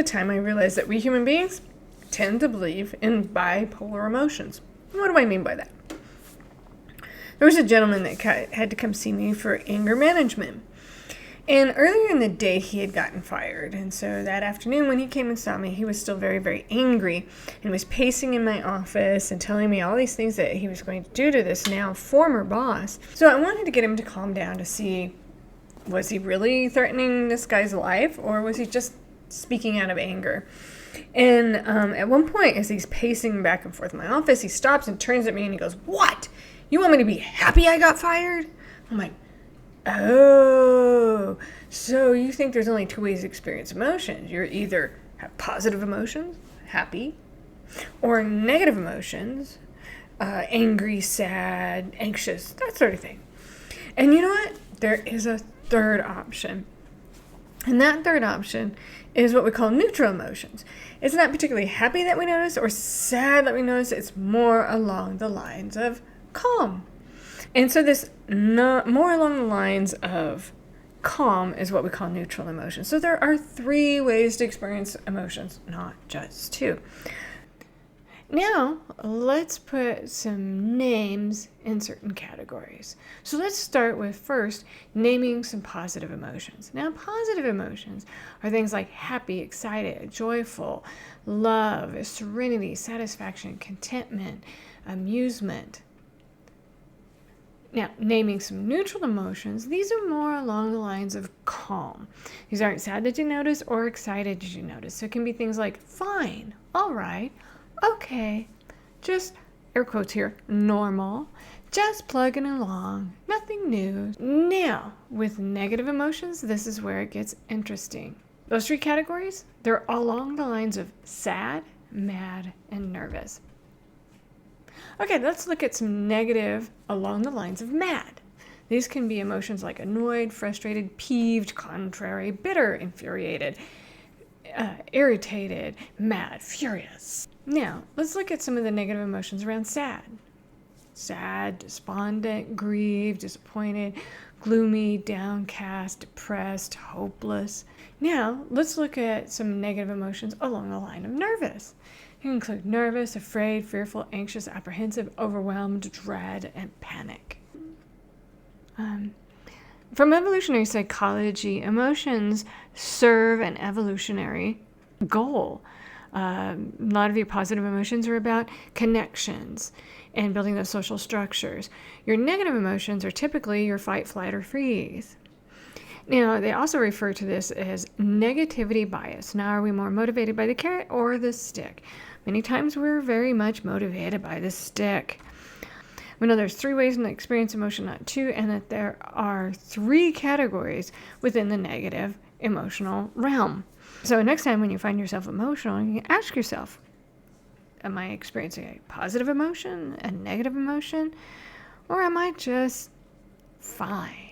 time, I realized that we human beings tend to believe in bipolar emotions. What do I mean by that? There was a gentleman that had to come see me for anger management. And earlier in the day, he had gotten fired. And so that afternoon when he came and saw me, he was still very, very angry and was pacing in my office and telling me all these things that he was going to do to this now former boss. So I wanted to get him to calm down to see, was he really threatening this guy's life, or was he just speaking out of anger? And at one point, as he's pacing back and forth in my office, he stops and turns at me and he goes, "What? You want me to be happy I got fired?" I'm like, oh, so you think there's only two ways to experience emotions. You're either have positive emotions, happy, or negative emotions, angry, sad, anxious, that sort of thing. And you know what? There is a third option. And that third option is what we call neutral emotions. It's not particularly happy that we notice or sad that we notice. It's more along the lines of calm. And so this more along the lines of calm is what we call neutral emotions. So there are three ways to experience emotions, not just two. Now, let's put some names in certain categories. So let's start with first naming some positive emotions. Now, positive emotions are things like happy, excited, joyful, love, serenity, satisfaction, contentment, amusement. Now, naming some neutral emotions, these are more along the lines of calm. These aren't sad that you notice or excited that you notice. So it can be things like fine, all right, okay, just, air quotes here, normal, just plugging along, nothing new. Now, with negative emotions, this is where it gets interesting. Those three categories, they're along the lines of sad, mad, and nervous. Okay, let's look at some negative along the lines of mad. These can be emotions like annoyed, frustrated, peeved, contrary, bitter, infuriated, irritated, mad, furious. Now, let's look at some of the negative emotions around sad. Sad, despondent, grieved, disappointed, gloomy, downcast, depressed, hopeless. Now, let's look at some negative emotions along the line of nervous. It can include nervous, afraid, fearful, anxious, apprehensive, overwhelmed, dread, and panic. From evolutionary psychology, emotions serve an evolutionary goal. A lot of your positive emotions are about connections and building those social structures. Your negative emotions are typically your fight, flight, or freeze. Now, they also refer to this as negativity bias. Now, are we more motivated by the carrot or the stick? Many times we're very much motivated by the stick. We know there's three ways to experience emotion, not two, and that there are three categories within the negative emotional realm. So next time when you find yourself emotional, you can ask yourself, am I experiencing a positive emotion, a negative emotion, or am I just fine?